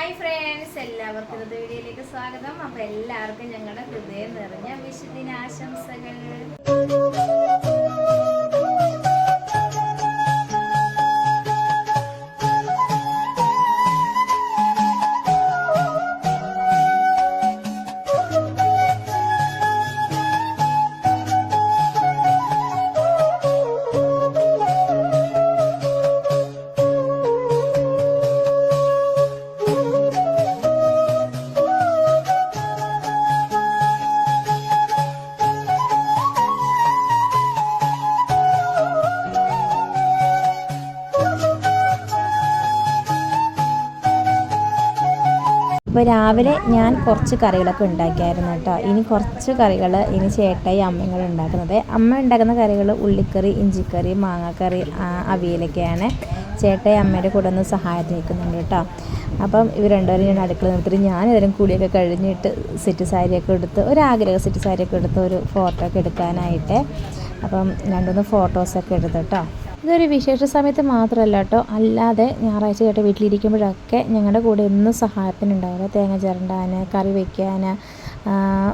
Hi friends, എല്ലാവർക്കും ഇന്നത്തെ വീഡിയോയിലേക്ക് സ്വാഗതം. അപ്പോൾ എല്ലാവർക്കും ഞങ്ങളുടെ ഹൃദയം നിറഞ്ഞ വിഷുദിനാശംസകൾ. അപ്പോൾ രാവിലെ ഞാൻ കുറച്ച് കറികളൊക്കെ ഉണ്ടാക്കിയായിരുന്നു കേട്ടോ. ഇനി കുറച്ച് കറികൾ ഇനി ചേട്ടായി അമ്മയും ഉണ്ടാക്കുന്നത്. അമ്മ ഉണ്ടാക്കുന്ന കറികൾ ഉള്ളിക്കറി, ഇഞ്ചിക്കറി, മാങ്ങാക്കറി, അവിയലൊക്കെയാണ്. ചേട്ടായി അമ്മയുടെ കൂടെ ഒന്ന് സഹായത്തിന് നിൽക്കുന്നുണ്ട് കേട്ടോ. അപ്പം ഇവർ രണ്ടുപേരും ഞാൻ അടുക്കള നിർത്തിയിട്ട് ഞാനിതിലും കൂടിയൊക്കെ കഴിഞ്ഞിട്ട് സെറ്റ് സാരിയൊക്കെ എടുത്ത് സെറ്റ് സാരിയൊക്കെ എടുത്ത് ഒരു ഫോട്ടോ ഒക്കെ എടുക്കാനായിട്ട്. അപ്പം രണ്ടുമൂന്ന് ഫോട്ടോസൊക്കെ എടുത്തു കേട്ടോ. ഇതൊരു വിശേഷ സമയത്ത് മാത്രമല്ല കേട്ടോ, അല്ലാതെ ഞായറാഴ്ച ചേട്ടൻ വീട്ടിലിരിക്കുമ്പോഴൊക്കെ ഞങ്ങളുടെ കൂടെ എന്നും സഹായത്തിനുണ്ടാവുക. തേങ്ങ ചിരണ്ടാൻ, കറി വയ്ക്കാൻ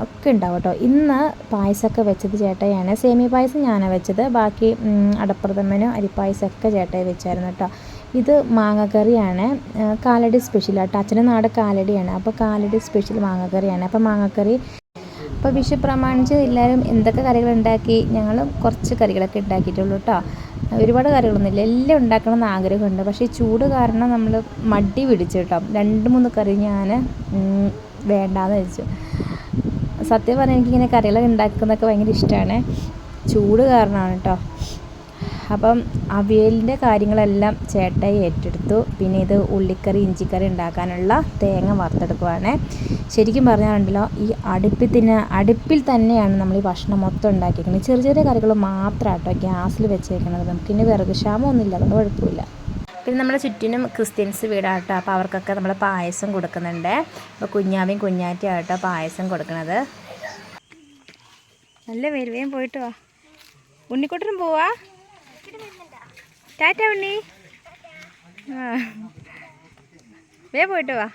ഒക്കെ ഉണ്ടാവും കേട്ടോ. ഇന്ന് പായസമൊക്കെ വെച്ചത് ചേട്ടയാണ്. സേമിയ പായസം ഞാനാണ് വെച്ചത്. ബാക്കി അടപ്രഥമനും അരിപ്പായസമൊക്കെ ചേട്ടായി വെച്ചായിരുന്നു കേട്ടോ. ഇത് മാങ്ങക്കറിയാണ്. കാലടി സ്പെഷ്യൽ കേട്ടോ. അച്ഛൻ്റെ നാട് കാലടിയാണ്. അപ്പോൾ കാലടി സ്പെഷ്യൽ മാങ്ങക്കറിയാണ്. അപ്പോൾ മാങ്ങക്കറി അപ്പോൾ വിഷു പ്രമാണിച്ച് എല്ലാവരും എന്തൊക്കെ കറികൾ ഉണ്ടാക്കി. ഞങ്ങൾ കുറച്ച് കറികളൊക്കെ ഉണ്ടാക്കിയിട്ടുള്ളൂ കേട്ടോ. ഒരുപാട് കറികളൊന്നുമില്ല. എല്ലാം ഉണ്ടാക്കണം എന്ന് ആഗ്രഹമുണ്ട്. പക്ഷേ ചൂട് കാരണം നമ്മൾ മടി പിടിച്ചു കേട്ടോ. 2-3 കറി ഞാൻ വേണ്ടാന്ന് വെച്ചു. സത്യം പറഞ്ഞാൽ എനിക്കിങ്ങനെ കറികൾ ഉണ്ടാക്കുന്നതൊക്കെ ഭയങ്കര ഇഷ്ടമാണ്. ചൂട് കാരണമാണ് കേട്ടോ. അപ്പം അവിയലിൻ്റെ കാര്യങ്ങളെല്ലാം ചേട്ടായി ഏറ്റെടുത്തു. പിന്നെ ഇത് ഉള്ളിക്കറി, ഇഞ്ചിക്കറി ഉണ്ടാക്കാനുള്ള തേങ്ങ വറുത്തെടുക്കുവാണ്. ശരിക്കും പറഞ്ഞാലുണ്ടല്ലോ, ഈ അടുപ്പിൽ തന്നെയാണ് നമ്മൾ ഈ ഭക്ഷണം മൊത്തം ഉണ്ടാക്കിയിരിക്കുന്നത്. ചെറിയ ചെറിയ കറികൾ മാത്രമാണ് കേട്ടോ ഗ്യാസിൽ വെച്ചേക്കുന്നത്. നമുക്കിനി വിറക് ക്ഷാമമൊന്നുമില്ല, അതുകൊണ്ട് കുഴപ്പമില്ല. പിന്നെ നമ്മുടെ ചുറ്റിനും ക്രിസ്ത്യൻസ് വീടാട്ടോ. അപ്പോൾ അവർക്കൊക്കെ നമ്മൾ പായസം കൊടുക്കുന്നുണ്ട്. അപ്പോൾ കുഞ്ഞാവയും കുഞ്ഞാറ്റിയാട്ടോ പായസം കൊടുക്കുന്നത്. നല്ല വേരുവേം പോയിട്ട് വാ. ഉണ്ണിക്കുട്ടനും പോവാ. ടാറ്റ ഉണ്ണി. പോയിട്ട് വാ.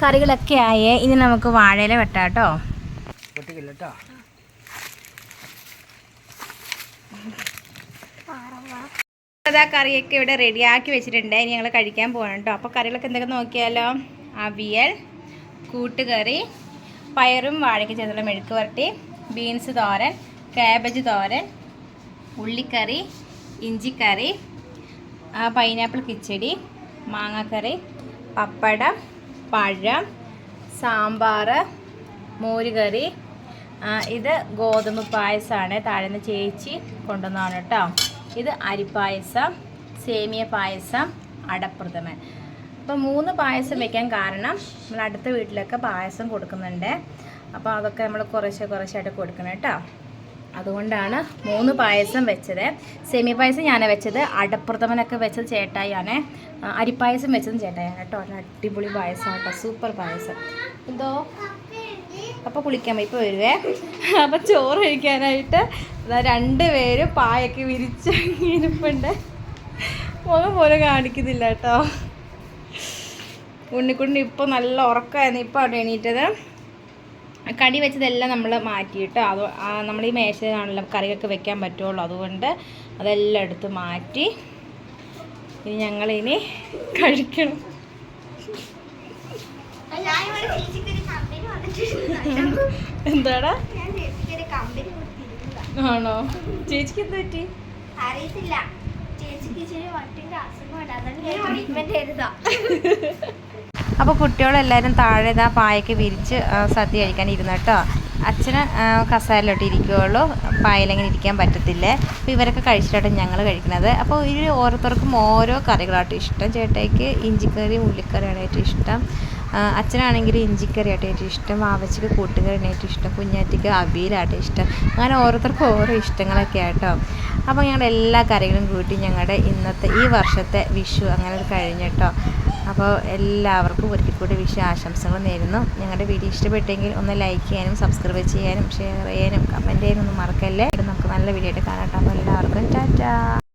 കറികളൊക്കെ ആയേ. ഇനി നമുക്ക് വാഴയില വെട്ടാട്ടോ. അതാ കറിയൊക്കെ ഇവിടെ റെഡിയാക്കി വെച്ചിട്ടുണ്ട്. ഇനി ഞങ്ങൾ കഴിക്കാൻ പോകണം കേട്ടോ. അപ്പോൾ കറികളൊക്കെ എന്തൊക്കെ നോക്കിയാലോ. അവിയൽ, കൂട്ടുകറി, പയറും വാഴയ്ക്ക് ചേർത്തുള്ള മെഴുക്ക് വരട്ടി, ബീൻസ് തോരൻ, കാബേജ് തോരൻ, ഉള്ളിക്കറി, ഇഞ്ചിക്കറി, പൈനാപ്പിൾ കിച്ചടി, മാങ്ങാക്കറി, പപ്പടം, പഴം, സാമ്പാർ, മോരുകറി. ഇത് ഗോതമ്പ് പായസമാണ്. താഴെ ചേച്ചി കൊണ്ടുവന്നതാണ് കേട്ടോ. ഇത് അരിപ്പായസം, സേമിയ പായസം, അടപ്രഥമൻ. അപ്പോൾ 3 പായസം വെക്കാൻ കാരണം നമ്മൾ അടുത്ത വീട്ടിലൊക്കെ പായസം കൊടുക്കുന്നുണ്ട്. അപ്പോൾ അതൊക്കെ നമ്മൾ കുറേശ്ശായിട്ട് കൊടുക്കണം കേട്ടോ. അതുകൊണ്ടാണ് 3 പായസം വെച്ചത്. സേമിയ പായസം ഞാനാണ് വെച്ചത്. അടപ്രഥമനൊക്കെ വെച്ചത് ചേട്ടായാണ്. അരിപ്പായസം വെച്ചതും ചേട്ടായാണ് കേട്ടോ. അടിപൊളി പായസം കേട്ടോ. സൂപ്പർ പായസം. എന്തോ അപ്പോൾ കുളിക്കാൻ ഇപ്പോൾ വരുവേ. അപ്പോൾ ചോറ് കഴിക്കാനായിട്ട് 2 പേര് പായൊക്കെ വിരിച്ച് ഇരിപ്പുണ്ട്. മുഖം പോലും കാണിക്കുന്നില്ല കേട്ടോ. ഉണ്ണിക്കുണ്ണി ഇപ്പോൾ നല്ല ഉറക്കമായിരുന്നു. ഇപ്പോൾ അവിടെ എണീറ്റത്. കടി വെച്ചതെല്ലാം നമ്മൾ മാറ്റിയിട്ട് നമ്മൾ ഈ മേശയിലാണല്ലോ കറിയൊക്കെ വെക്കാൻ പറ്റുള്ളൂ. അതുകൊണ്ട് അതെല്ലാം എടുത്ത് മാറ്റി ഇനി ഞങ്ങളിനി കഴിക്കണം. എന്താടാ? ആണോ? ചേച്ചിക്ക് എന്താ പറ്റി? അറിയത്തില്ല. അപ്പോൾ കുട്ടികളെല്ലാവരും താഴെ പായൊക്കെ വിരിച്ച് സദ്യ കഴിക്കാൻ ഇരുന്നു കേട്ടോ. അച്ഛന് കസേരയിലോട്ട് ഇരിക്കുകയുള്ളൂ. പായലെങ്ങനെ ഇരിക്കാൻ പറ്റത്തില്ല. അപ്പോൾ ഇവരൊക്കെ കഴിച്ചിട്ടാണ് ഞങ്ങൾ കഴിക്കുന്നത്. അപ്പോൾ ഇവർ ഓരോരുത്തർക്കും ഓരോ കറികളായിട്ട് ഇഷ്ടം. ചേട്ടായിക്ക് ഇഞ്ചിക്കറിയും ഉള്ളിക്കറിയാണ് ഏറ്റവും ഇഷ്ടം. അച്ഛനാണെങ്കിൽ ഇഞ്ചിക്കറിയായിട്ട് ഏറ്റവും ഇഷ്ടം. വാവച്ചിക്ക് കൂട്ടുകറിയാണ് ഏറ്റവും ഇഷ്ടം. കുഞ്ഞാറ്റിക്ക് അവിയലായിട്ട് ഇഷ്ടം. അങ്ങനെ ഓരോരുത്തർക്കും ഓരോ ഇഷ്ടങ്ങളൊക്കെ ആയിട്ടോ. അപ്പോൾ ഞങ്ങളുടെ എല്ലാ കറികളും കൂട്ടി ഞങ്ങളുടെ ഇന്നത്തെ ഈ വർഷത്തെ വിഷു അങ്ങനെ കഴിഞ്ഞിട്ടോ. അപ്പോൾ എല്ലാവർക്കും ഒരിക്കൽ കൂടി വിഷു ആശംസകൾ നേരുന്നു. ഞങ്ങളുടെ വീഡിയോ ഇഷ്ടപ്പെട്ടെങ്കിൽ ഒന്ന് ലൈക്ക് ചെയ്യാനും സബ്സ്ക്രൈബ് ചെയ്യാനും ഷെയർ ചെയ്യാനും കമൻറ്റ് ചെയ്യാനും ഒന്നും മറക്കല്ലേ. നമുക്ക് നല്ല വീഡിയോ ആയിട്ട് കാണാം. അപ്പോൾ എല്ലാവർക്കും ടാറ്റാ.